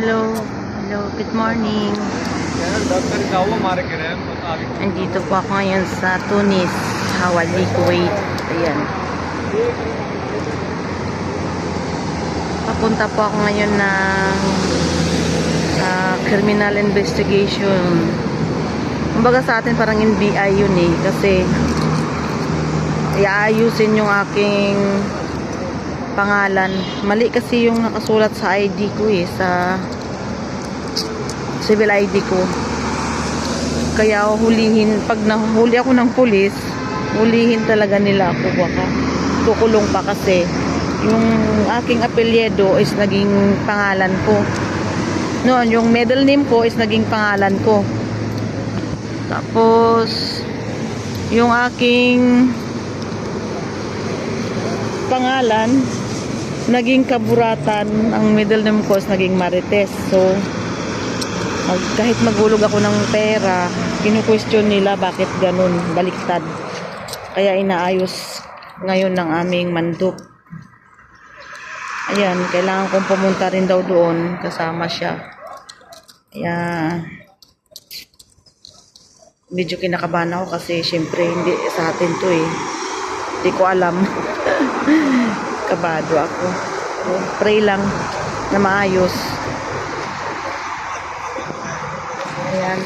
Hello. Hello. Good morning. Andito po ako ngayon sa Tunis, Hawali, Kuwait. Ayan. Papunta po ako ngayon ng criminal investigation. Kumbaga sa atin parang NBI yun eh. Kasi iaayusin yung aking pangalan. Mali kasi yung nakasulat sa ID ko eh, sa civil ID ko. Kaya hulihin, pag nahuli ako ng pulis, hulihin talaga nila ako, baka kukulong pa kasi yung aking apelyido is naging pangalan ko. Noon, yung middle name ko is naging pangalan ko. Tapos yung aking pangalan naging Kaburatan, ang middle name ko is naging Marites. So kahit maghulog ako ng pera, kinu-question nila bakit ganun, baliktad. Kaya inaayos ngayon ng aming manduk. Ayan, kailangan kong pumunta rin daw doon, kasama siya. Kaya medyo kinakabahan ako kasi syempre hindi sa atin to eh. Hindi ko alam. Kabado ako. So, pray lang na maayos. Ayan.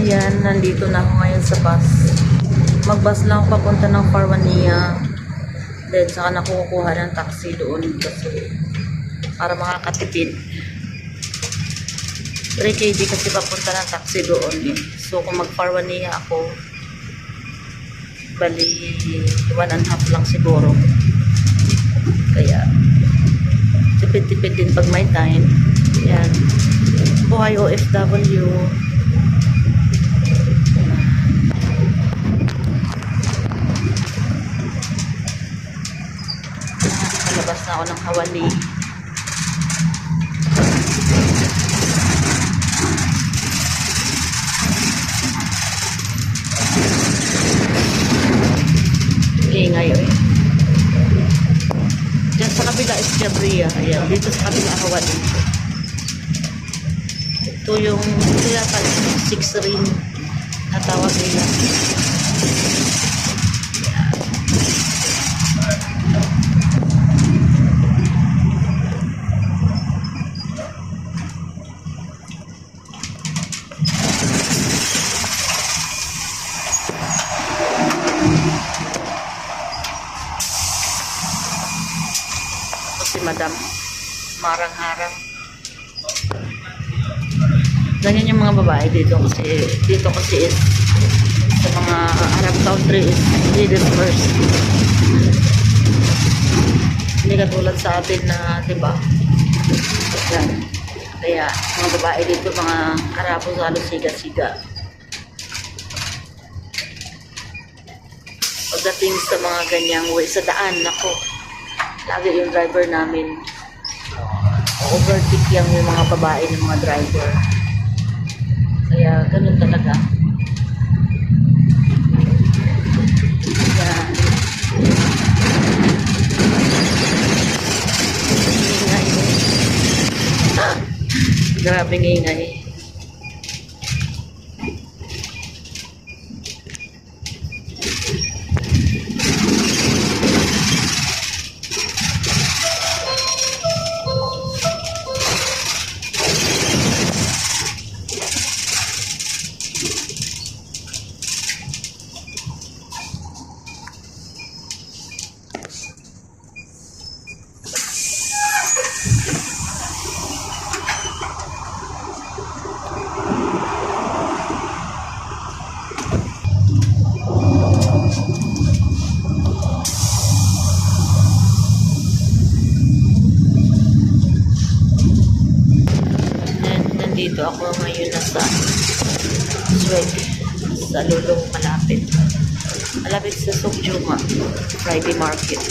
Ayan, nandito na ako ngayon sa bus. Mag-bus lang ako papunta ng Farwania. Then, saka na kukuha ng taxi doon kasi para makakatipid. 3 kb kasi papunta ng taxi doon eh. So, kung mag-Farwania ako, bali 1.5 lang siguro. Kaya tipid-tipid din pag may time. Yan, buhay OFW. Palabas na ako ng Hawali. Ingay eh. Diyan sa kabila is Jabria. Ayan, dito sa kabila Hawali. Ito yata 6 rin na tawag nila. Si Madam marang-harang. Ganyan yung mga babae dito kasi is sa mga Arab country is ladies first. Hindi katulad sa atin na, diba? Yan. Kaya mga babae dito, mga Arabo halos siga-siga. Pagdating sa mga ganyang way sa daan, ako lagi yung driver namin overtake yung mga babae ng mga driver. Kaya ganun talaga. Yan. Ingay. Grabe ingay. Dito ako ngayon nasa Swag sa Lulong malapit sa Sugjuma Friday Market.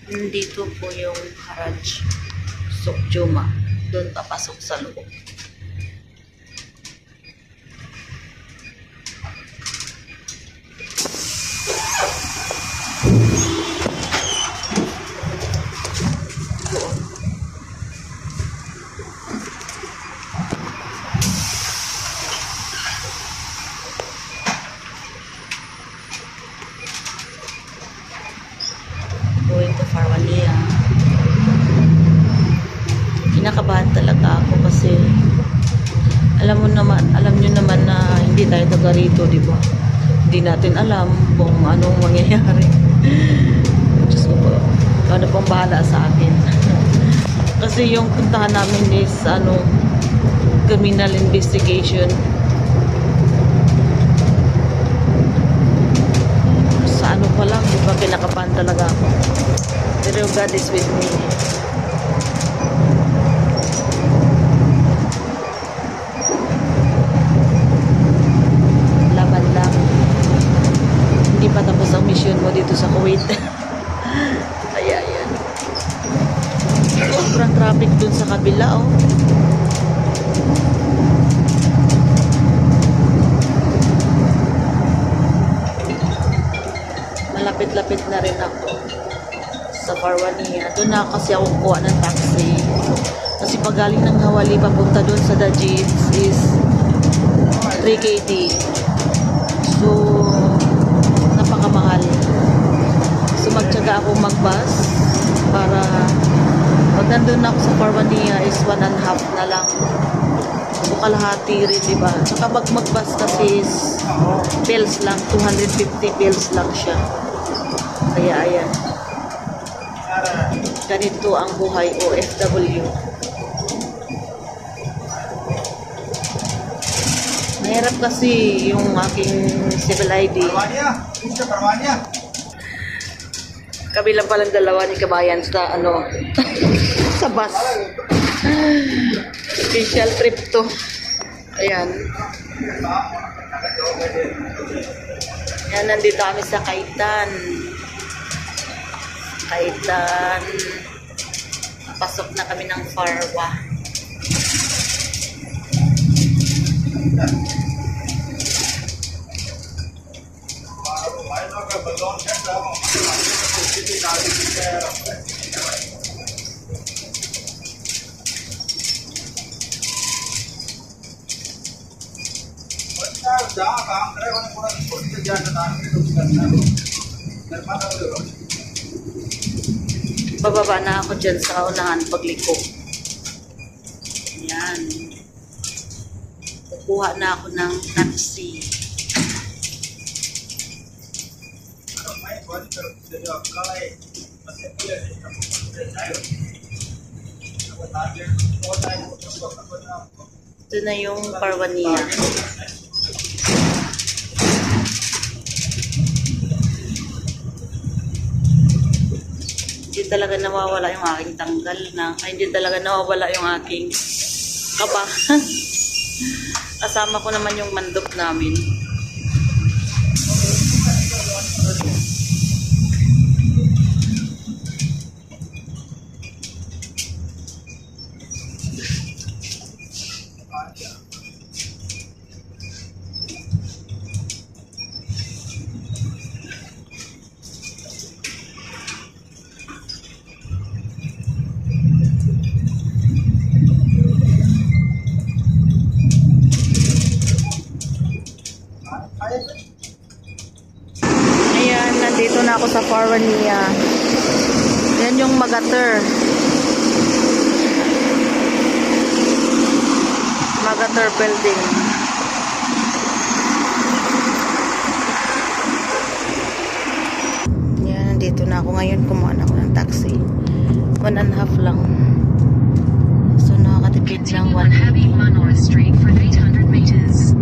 Nandito po yung Haraj Sukjuma. Doon papasok sa loob. Going to Farwania. Kinakabahan talaga ako kasi alam nyo naman na hindi tayo taga rito, di ba? Hindi natin alam kung anong mangyayari. Diyos ko po, ano pong bahala sa akin. Kasi yung puntahan namin is criminal investigation. Sa ano pa lang, di ba, kinakabahan talaga ako. Pero God is with me. Laban lang. Hindi pa tapos ang mission mo dito sa Kuwait. Kaya yan. Sobrang traffic dun sa kabila, oh. Malapit-lapit na rin ako sa Farwania. Doon na kasi ako kuha ng taxi. Kasi pag galing ng Hawali papunta doon sa Dajit is 3KD. So, napakamahal. So, magtyaga ako mag-bus para pag nandun ako sa Farwania is 1.5 na lang. So, kalahati rin, diba? Tsaka pag mag-bus kasi is pills lang, 250 pills lang siya. Kaya ayan. Ganito ang buhay OFW. Mahirap kasi yung aking civil ID. Kabilang palang dalawa ni Kabayan sa sa bus. Special trip to. Ayan. Ayan, nandito kami sa Kaitan. Kaitan. Pasok na kami ng Farwa. Bababa na ako dyan sa unahan pagliko. Ayan. Kukuha na ako ng taxi. Ito na yung Farwania. Hindi talaga nawawala yung aking tanggal na, hindi talaga nawawala yung aking kaba. Kasama ko naman yung mandok namin. Ayan, nandito na ako sa Farwania. Yan yung Magater. Magater building. Yan, nandito na ako ngayon. Kumuha na ako ng taxi. 1.5 lang. So, nakakatipid lang 1. Heavy Manor Street for 800 meters.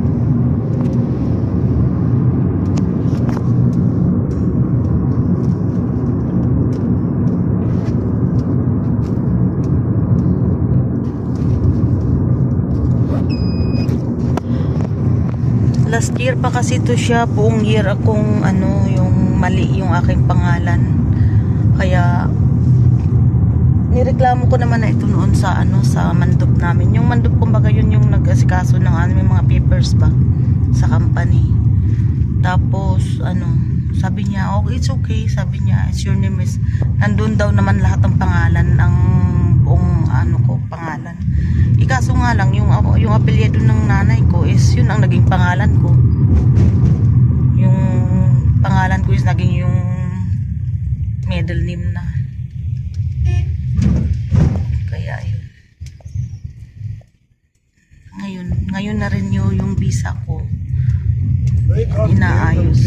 Last year pa kasi to siya, buong year akong yung mali yung aking pangalan. Kaya nireklamo ko naman na ito noon sa sa mandop namin. Yung mandop kumbaga yun yung nag-asikaso ng may mga papers ba sa company. Tapos sabi niya, okay, it's okay. Sabi niya, it's your name is, nandun daw naman lahat ng pangalan ng buong pangalan. Ikaso nga lang, yung apelyido ng nanay ko is, yun ang naging pangalan ko. Yung pangalan ko is naging yung middle name na. Kaya yun. Ngayon na rin yung visa ko. Inaayos.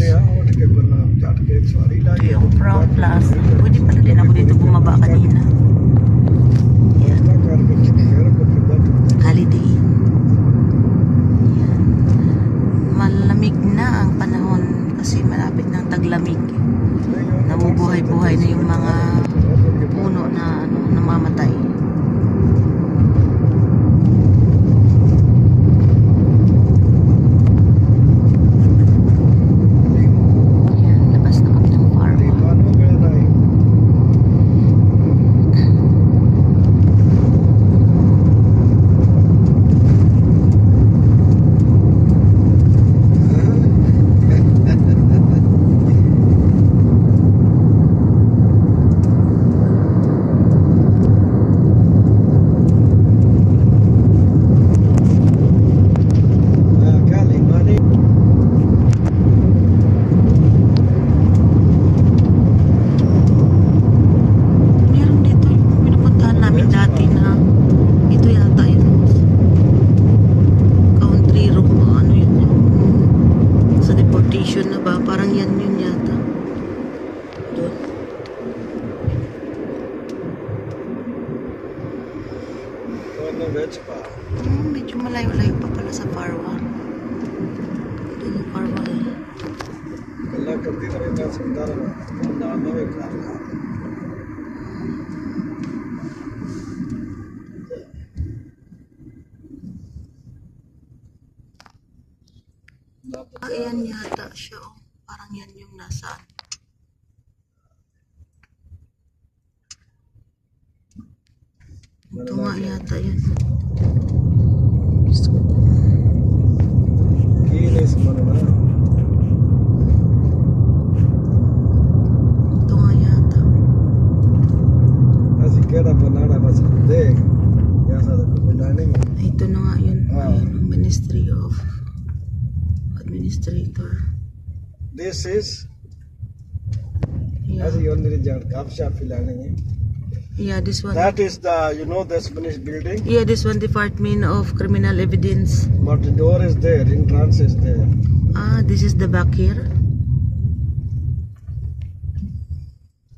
Yung Crown Plus. Pwede pala din ako dito bumaba kanina. Yan. Holiday Inn. Yan. Malamig na ang panahon kasi malapit ng taglamig. Nabubuhay-buhay na yung mga puno na namamatay. Medyo malayo-layo pa pala sa Farwa. Doon yung Farwa ayan yata siya. Parang yan yung nasaan. Ito nga yata yun. Ito nga yata. Ito na nga yun. Ayun, Ministry of Administrator. This is Yeah. Yeah, this one. That is the, this Spanish building, Yeah, this one Department of Criminal Evidence. but the door is there, entrance is there. Ah, this is the back here.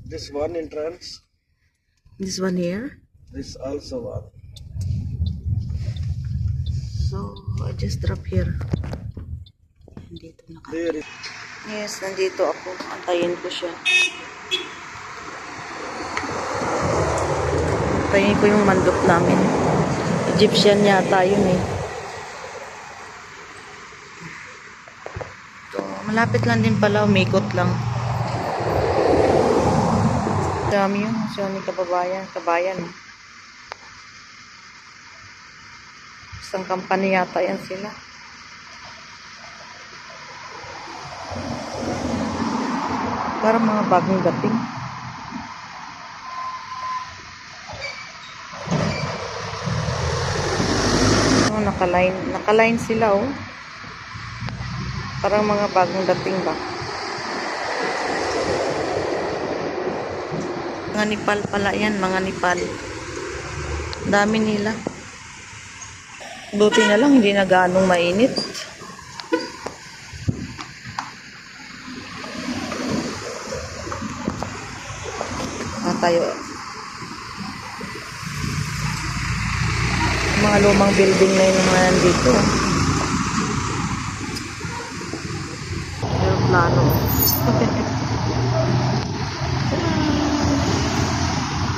This one entrance, This one here. this also one. So, I just drop here. Nandito na ka. There is, Yes, nandito ako. Antayin ko siya. Antayin ko yung mandop namin. Egyptian yata yun eh. So, malapit lang din pala. Umikot lang. Dami yun. Siya ni kababayan. Kabayan. Isang company yata yan sila. Parang mga bagong dating. Oh, nakaline sila oh. Parang mga bagong dating ba. Mga Nepal pala yan, mga Nepal. Dami nila. Buti na lang hindi na ganong mainit. Tayo mga lumang building na yung mga nandito. Aeroplano.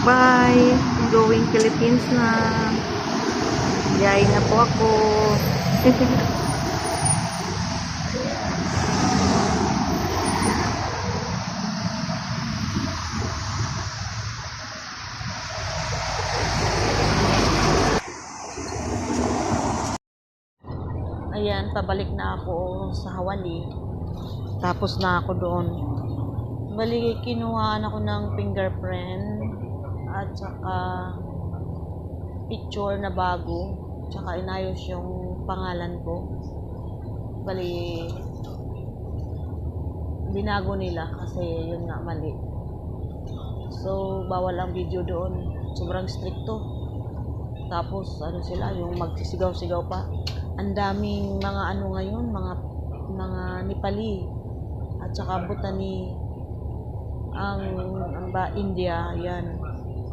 Bye! I'm going Philippines na. Yay na po ako. ayan, pabalik na ako sa Hawali. Tapos na ako doon. Bali, kinuhaan ako ng fingerprint at saka picture na bago. Tsaka inayos yung pangalan ko. Bali, binago nila kasi yun nga mali. So, bawal ang video doon. Sobrang stricto. Tapos, ano sila, yung magsisigaw-sigaw pa. Ang daming mga ano ngayon, mga Nepali. At saka Bhutani. Ang ba, India, yan.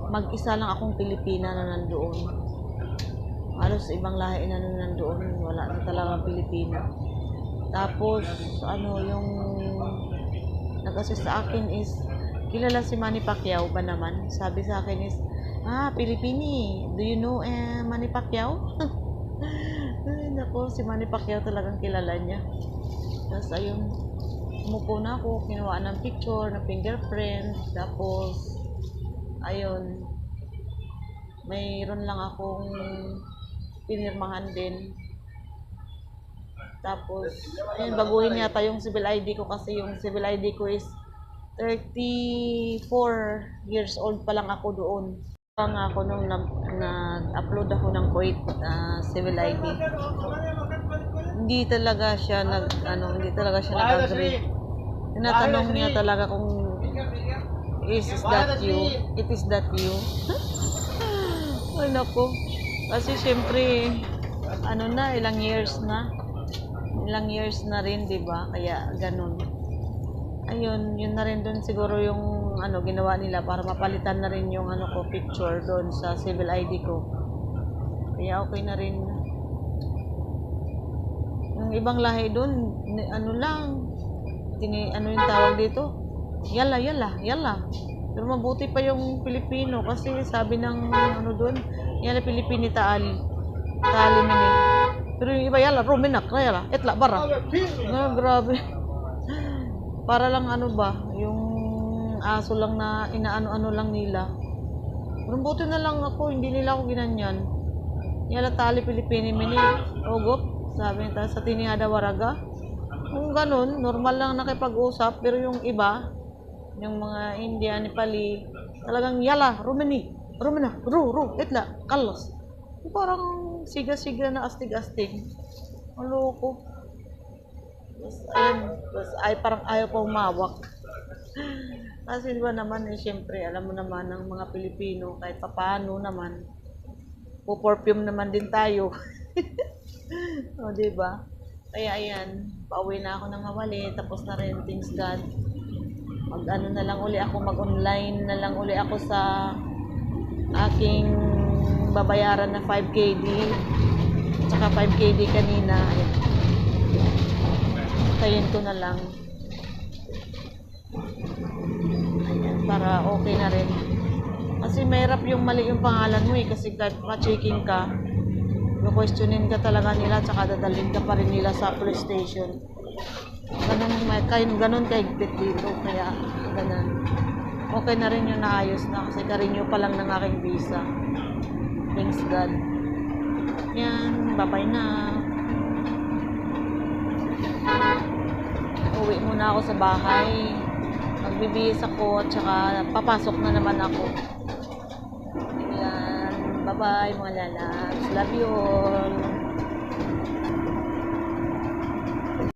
Mag-isa lang akong Pilipina na nandoon. Halos ibang lahi na nandoon. Wala na talagang Pilipina. Tapos, ano, yung nag-assist sa akin is, kilala si Manny Pacquiao ba naman? Sabi sa akin is, Pilipini, do you know Manny Pacquiao? Ay, naku, si Manny Pacquiao talagang kilala niya. Tapos, ayun, umupo na ako, kinuha ng picture, ng fingerprint, tapos, ayun, mayroon lang akong pinirmahan din. Tapos, ayun, baguhin yata yung civil ID ko kasi yung civil ID ko is 34 years old pa lang ako doon. Nga ako nung nag-upload ako ng Kuwait civil ID. Hindi talaga siya nag-agree. Tinatanong niya talaga kung is that you? It is that you? Ay naku. Kasi syempre ilang years na rin, 'di ba? Kaya ganun. Ayun, yun na rin doon siguro yung ginawa nila para mapalitan na rin yung ko picture doon sa civil ID ko. Kaya okay na rin. Yung ibang lahi doon, yung tawag dito? Yala. Pero mabuti pa yung Pilipino kasi sabi ng doon, yala Pilipini taali mini. Pero yung iba yala, ruminak, yala, etla, bara. Grabe. Para lang yung aso lang na inaano-ano lang nila. Pero buti na lang ako, hindi nila ako ginanyan. Yala tali Pilipini mini, ogop, sabi nita sa tinihada waraga. Kung ganun, normal lang nakipag-usap, pero yung iba, yung mga India, Nepali, talagang yala, rumina, etla, kalos. Parang siga-siga na astig-astig. Maloko. Tapos parang ayaw pa umawak. Kasi di ba naman syempre, alam mo naman ng mga Pilipino, kahit papaano naman, po-perfume naman din tayo. O, di ba? Kaya ayan, pauwi na ako ng Hawali, tapos na rin, thanks God. Mag-online na lang uli ako sa aking babayaran na 5KD, tsaka 5KD kanina. Ayan. Tayin ko na lang. Ayan, para okay na rin. Kasi mahirap yung mali yung pangalan mo kasi kahit ma-checking ka, questionin ka talaga nila, tsaka dadalhin ka pa rin nila sa police station. Ganun kahigpit dito, kaya ganun. Okay na rin yung naayos na kasi ka-renew pa lang ng aking visa. Thanks God. Yan, bye-bye na. Uwi muna ako sa bahay. Magbibihis ako at saka papasok na naman ako. Yan, bye-bye mga lalabs. Love you all.